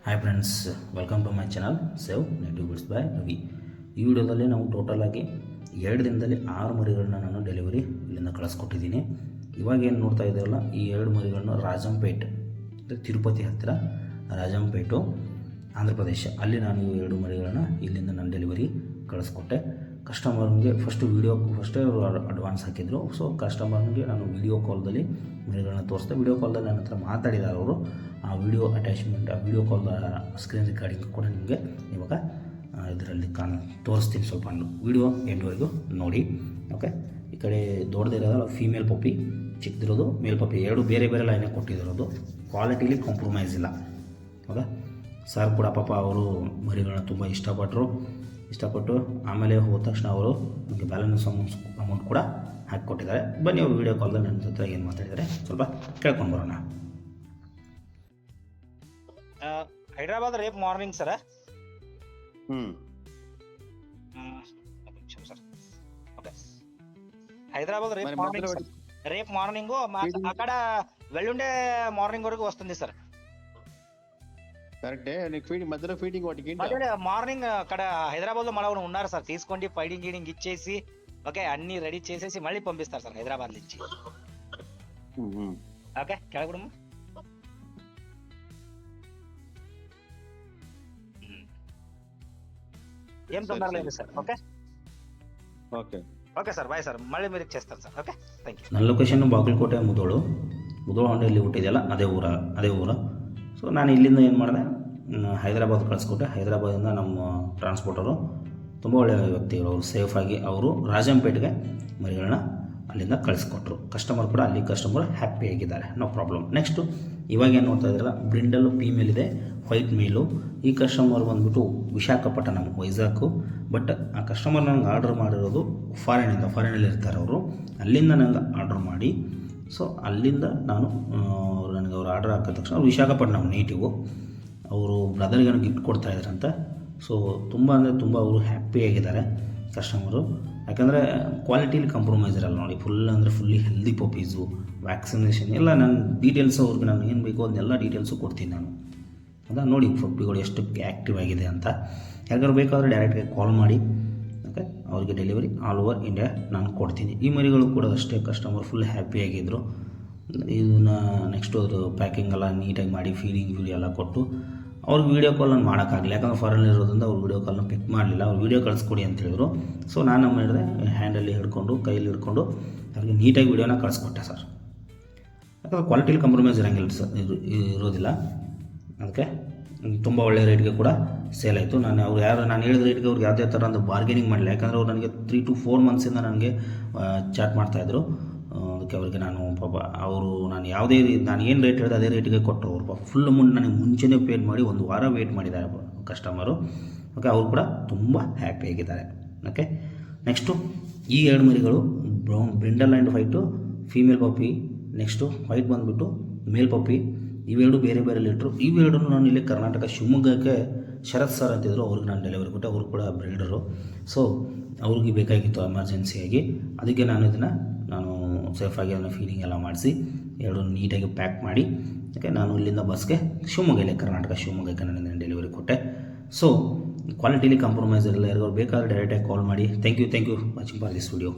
Hi friends, welcome to my channel save native bits by Ravi. ಈ ವಿಡಿಯೋದಲ್ಲಿ ನಾವು ಟೋಟಲಾಗಿ 2 ದಿನದಲ್ಲಿ 6 ಮರಿಗಳನ್ನ ನಾನು ಡೆಲಿವರಿ ಇಲ್ಲಿಂದ ಕಳಿಸ್ಕೊಟ್ಟಿದ್ದೀನಿ. ಇವಾಗ ಏನು ನೋಡ್ತಾ ಇದ್ದೀರಲ್ಲ, ಈ 2 ಮರಿಗಳನ್ನ ರಾಜಂಪೇಟ್ ಅಂದರೆ ತಿರುಪತಿ ಹತ್ತಿರ ರಾಜಂಪೇಟು ಆಂಧ್ರ ಪ್ರದೇಶ, ಅಲ್ಲಿ ನಾನು ಈ 2 ಮರಿಗಳನ್ನ ಇಲ್ಲಿಂದ ನಾನು ಡೆಲಿವರಿ ಕಳಿಸ್ಕೊಟ್ಟೆ. ಕಸ್ಟಮರ್ಗೆ ಫಸ್ಟೇ ಅವರು ಅಡ್ವಾನ್ಸ್ ಹಾಕಿದ್ರು. ಸೊ ಕಸ್ಟಮರ್ಗೆ ನಾನು ವೀಡಿಯೋ ಕಾಲ್ದಲ್ಲಿ ಮರಿಗಳನ್ನ ತೋರಿಸ್ದೆ. ವೀಡಿಯೋ ಕಾಲ್ದಲ್ಲಿ ನನ್ನ ಹತ್ರ ಮಾತಾಡಿದ್ದಾರೆ ಅವರು. ಆ ವಿಡಿಯೋ ಅಟ್ಯಾಚ್ಮೆಂಟ್, ಆ ವಿಡಿಯೋ ಕಾಲ್ ಸ್ಕ್ರೀನ್ ರೆಕಾರ್ಡಿಂಗ್ ಕೂಡ ನಿಮಗೆ ಇವಾಗ ಇದರಲ್ಲಿ ತೋರಿಸ್ತೀನಿ. ಸ್ವಲ್ಪ ವಿಡಿಯೋ ಎಂಡ್ವರೆಗೂ ನೋಡಿ. ಓಕೆ, ಈ ಕಡೆ ದೊಡ್ಡದಿರೋದು ಫೀಮೇಲ್ ಪಪ್ಪಿ, ಚಿಕ್ಕದಿರೋದು ಮೇಲ್ ಪಪ್ಪಿ, 2 ಬೇರೆ ಬೇರೆ ಲೈನೇ ಕೊಟ್ಟಿರೋದು. ಕ್ವಾಲಿಟಿಲಿ ಕಾಂಪ್ರಮೈಸ್ ಇಲ್ಲ. ಹೌದಾ, ಸರ್ ಕೂಡ ಪಾಪ ಅವರು ಮರಿಗಳನ್ನ ತುಂಬ ಇಷ್ಟಪಟ್ಟು ಆಮೇಲೆ ಹೋದ ತಕ್ಷಣ ಅವರು ನನಗೆ ಬ್ಯಾಲೆನ್ಸ್ ಅಮೌಂಟ್ ಕೂಡ ಹಾಕಿಕೊಟ್ಟಿದ್ದಾರೆ. ಬನ್ನಿ ಅವರು ವೀಡಿಯೋ ಕಾಲ್ದಲ್ಲಿ ನನ್ನ ಹತ್ರ ಏನು ಮಾತಾಡಿದ್ದಾರೆ ಸ್ವಲ್ಪ ಕೇಳ್ಕೊಂಡು ಬರೋಣ. Hyderabad rape morning sir. Sir okay, Hyderabad రేపు మార్నింగ్ అక్కడ వెల్లుండే మార్నింగ్ వరకు వస్తుంది సార్. కరెక్టే, నీకు ఫీడింగ్ మధ్యలో ఫీడింగ్ వాటికి మార్నింగ్ అక్కడ హైదరాబాద్ లో మన ఉన్నారు సార్. తీసుకోండి, ఫైడింగ్ ఇచ్చేసి ఓకే అన్ని రెడీ చేసేసి మళ్ళీ పంపిస్తారు సార్ హైదరాబాద్ నుంచి. ఓకే, ಕೆಳಗಡೆ ఏం తొందర లేదు sir. Okay okay okay sir, bye sir. మళ్ళీ మీరు చేస్తారు సార్. Okay, thank you. ನನ್ನ ಲೊಕೇಶನ್ ಬಾಗಲಕೋಟೆ ಮುಧೋಳು ಹೊಂಡೆಯಲ್ಲಿ ಹುಟ್ಟಿದೆಯಲ್ಲ ಅದೇ ಊರ. ಸೊ ನಾನು ಇಲ್ಲಿಂದ ಏನು ಮಾಡಿದೆ, ಹೈದರಾಬಾದ್ ಕಳಿಸ್ಕೊಟ್ಟೆ. ಹೈದರಾಬಾದಿಂದ ನಮ್ಮ ಟ್ರಾನ್ಸ್ಪೋರ್ಟರು ತುಂಬ ಒಳ್ಳೆಯ ವ್ಯಕ್ತಿಗಳು, ಅವರು ಸೇಫಾಗಿ ಅವರು ರಾಜಂಪೇಟ್ಗೆ ಮರಿಗಳನ್ನ ಅಲ್ಲಿಂದ ಕಳಿಸ್ಕೊಟ್ರು. ಕಸ್ಟಮರ್ ಕೂಡ ಅಲ್ಲಿ ಹ್ಯಾಪಿಯಾಗಿದ್ದಾರೆ, ನೋ ಪ್ರಾಬ್ಲಮ್. ನೆಕ್ಸ್ಟು ಇವಾಗ ಏನು ನೋಡ್ತಾ ಇದ್ದೀರಲ್ಲ, ಬ್ರಿಂಡಲ್ಲು ಫೀಮೇಲ್ ಇದೆ, ವೈಟ್ ಮೇಲು. ಈ ಕಸ್ಟಮರ್ ಬಂದುಬಿಟ್ಟು ವಿಶಾಖಪಟ್ಟಣಂ, ವೈಜಾಗು. ಬಟ್ ಆ ಕಸ್ಟಮರ್ ನನಗೆ ಆರ್ಡರ್ ಮಾಡಿರೋದು ಫಾರಿನಲ್ಲಿ ಇರ್ತಾರೆ ಅವರು. ಅಲ್ಲಿಂದ ನನಗೆ ಆರ್ಡರ್ ಮಾಡಿ, ಸೊ ಅಲ್ಲಿಂದ ನಾನು ನನಗೆ ಅವ್ರು ಆರ್ಡರ್ ಹಾಕಿದ ತಕ್ಷಣ ಅವ್ರು ವಿಶಾಖಪಟ್ಟಣಂ ನೇಟಿವು. ಅವರು ಬ್ರದರ್ಗೆ ಗಿಫ್ಟ್ ಕೊಡ್ತಾಯಿದ್ರಂತೆ. ಸೊ ತುಂಬ ಅವರು ಹ್ಯಾಪಿಯಾಗಿದ್ದಾರೆ ಕಸ್ಟಮರು. ಯಾಕಂದರೆ ಕ್ವಾಲಿಟಿಲಿ ಕಾಂಪ್ರಮೈಸ್ ಇರಲ್ಲ ನೋಡಿ. ಫುಲ್ಲಿ ಹೆಲ್ದಿ ಪಪ್ಪೀಸು, ವ್ಯಾಕ್ಸಿನೇಷನ್ ಎಲ್ಲ ನನ್ನ ಡೀಟೇಲ್ಸು ಅವ್ರಿಗೆ ನಾನು ಏನು ಬೇಕೋ ಅದನ್ನೆಲ್ಲ ಡೀಟೇಲ್ಸು ಕೊಡ್ತೀನಿ ನಾನು. ಅದನ್ನು ನೋಡಿ ಪಪ್ಪಿಗಳು ಎಷ್ಟು ಆ್ಯಕ್ಟಿವ್ ಆಗಿದೆ ಅಂತ. ಯಾರಿಗಾರು ಬೇಕಾದರೆ ಡೈರೆಕ್ಟಾಗಿ ಕಾಲ್ ಮಾಡಿ, ಓಕೆ, ಅವ್ರಿಗೆ ಡೆಲಿವರಿ ಆಲ್ ಓವರ್ ಇಂಡಿಯಾ ನಾನು ಕೊಡ್ತೀನಿ. ಈ ಮರಿಗಳು ಕೂಡ ಅಷ್ಟೇ, ಕಸ್ಟಮರ್ ಫುಲ್ ಹ್ಯಾಪಿಯಾಗಿದ್ದರು. ಇದನ್ನು ನೆಕ್ಸ್ಟು ಅದು ಪ್ಯಾಕಿಂಗ್ ಎಲ್ಲ ನೀಟಾಗಿ ಮಾಡಿ ಫೀಡಿಂಗ್ ಎಲ್ಲ ಕೊಟ್ಟು ಅವ್ರಿಗೆ ವೀಡಿಯೋ ಕಾಲ್ ನಾನು ಮಾಡೋಕ್ಕಾಗಲಿಲ್ಲ. ಯಾಕಂದರೆ ಫಾರಿನ್ ಇರೋದ್ರಿಂದ ಅವ್ರು ವೀಡಿಯೋ ಕಾಲ್ನ ಪಿಕ್ ಮಾಡಲಿಲ್ಲ. ಅವ್ರು ವೀಡಿಯೋ ಕಳಿಸ್ಕೊಡಿ ಅಂತ ಹೇಳಿದ್ರು. ಸೊ ನಾನು ಮಾಡಿದೆ, ಹ್ಯಾಂಡಲ್ಲಿ ಕೈಯಲ್ಲಿ ಹಿಡ್ಕೊಂಡು ಅವ್ರಿಗೆ ನೀಟಾಗಿ ವೀಡಿಯೋನ ಕಳಿಸ್ಕೊಟ್ಟೆ ಸರ್. ಯಾಕಂದರೆ ಕ್ವಾಲಿಟಿಲಿ ಕಾಂಪ್ರಮೈಸ್ ಇರೋಂಗಿಲ್ಲ ಸರ್, ಇರೋದಿಲ್ಲ. ಅದಕ್ಕೆ ತುಂಬ ಒಳ್ಳೆಯ ರೇಟ್ಗೆ ಕೂಡ ಸೇಲ್ ಆಯಿತು. ನಾನು ಹೇಳಿದ ರೇಟ್ಗೆ ಅವ್ರಿಗೆ ಯಾವುದೇ ಥರ ಒಂದು ಬಾರ್ಗೇನಿಂಗ್ ಮಾಡಲಿಲ್ಲ. ಯಾಕಂದರೆ ಅವ್ರು ನನಗೆ 3 to 4 ಮಂತ್ಸಿಂದ ನನಗೆ ಚಾಟ್ ಮಾಡ್ತಾಯಿದ್ರು. ಅದಕ್ಕೆ ಅವರಿಗೆ ನಾನು ಏನು ರೇಟ್ ಹೇಳಿದೆ ಅದೇ ರೇಟಿಗೆ ಕೊಟ್ಟರು. ಅವರು ಪಾಪ ಫುಲ್ ಅಮೌಂಟ್ ನನಗೆ ಮುಂಚೆನೇ ಪೇಡ್ ಮಾಡಿ 1 ವಾರ ವೇಟ್ ಮಾಡಿದ್ದಾರೆ ಕಸ್ಟಮರು. ಓಕೆ, ಅವರು ಕೂಡ ತುಂಬ ಹ್ಯಾಪಿಯಾಗಿದ್ದಾರೆ. ಓಕೆ, ನೆಕ್ಸ್ಟು ಈ 2 ಮರಿಗಳು brindle and white female Pappi. Next white ಬಂದುಬಿಟ್ಟು ಮೇಲ್ ಪಪ್ಪಿ. ಇವೆರಡು ಬೇರೆ ಬೇರೆ ಲೀಟ್ರು. ಇವೆರಡೂ ನಾನು ಇಲ್ಲಿ ಕರ್ನಾಟಕ ಶಿವಮೊಗ್ಗಕ್ಕೆ ಶರತ್ ಸರ್ ಅಂತಿದ್ರು, ಅವ್ರಿಗೆ ನಾನು ಡೆಲಿವರಿ ಕೊಟ್ಟೆ. ಅವರು ಕೂಡ ಬ್ರೀಡರು. ಸೊ ಅವ್ರಿಗೆ ಬೇಕಾಗಿತ್ತು ಎಮರ್ಜೆನ್ಸಿಯಾಗಿ. ಅದಕ್ಕೆ ನಾನು ಸೇಫಾಗಿ ಅದನ್ನು ಫೀಡಿಂಗ್ ಎಲ್ಲ ಮಾಡಿಸಿ 2 ನೀಟಾಗಿ ಪ್ಯಾಕ್ ಮಾಡಿ, ಓಕೆ, ನಾನು ಇಲ್ಲಿಂದ ಬಸ್ಗೆ ಕರ್ನಾಟಕ ಶಿವಮೊಗ್ಗಕ್ಕೆ ನಾನು ಡೆಲಿವರಿ ಕೊಟ್ಟೆ. ಸೊ ಕ್ವಾಲಿಟಿಲಿ ಕಾಂಪ್ರಮೈಸ್ ಇರಲ್ಲ. ಯಾರಿಗಾರು ಬೇಕಾದ್ರೆ ಡೈರೆಕ್ಟಾಗಿ ಕಾಲ್ ಮಾಡಿ. Thank you watching for this video.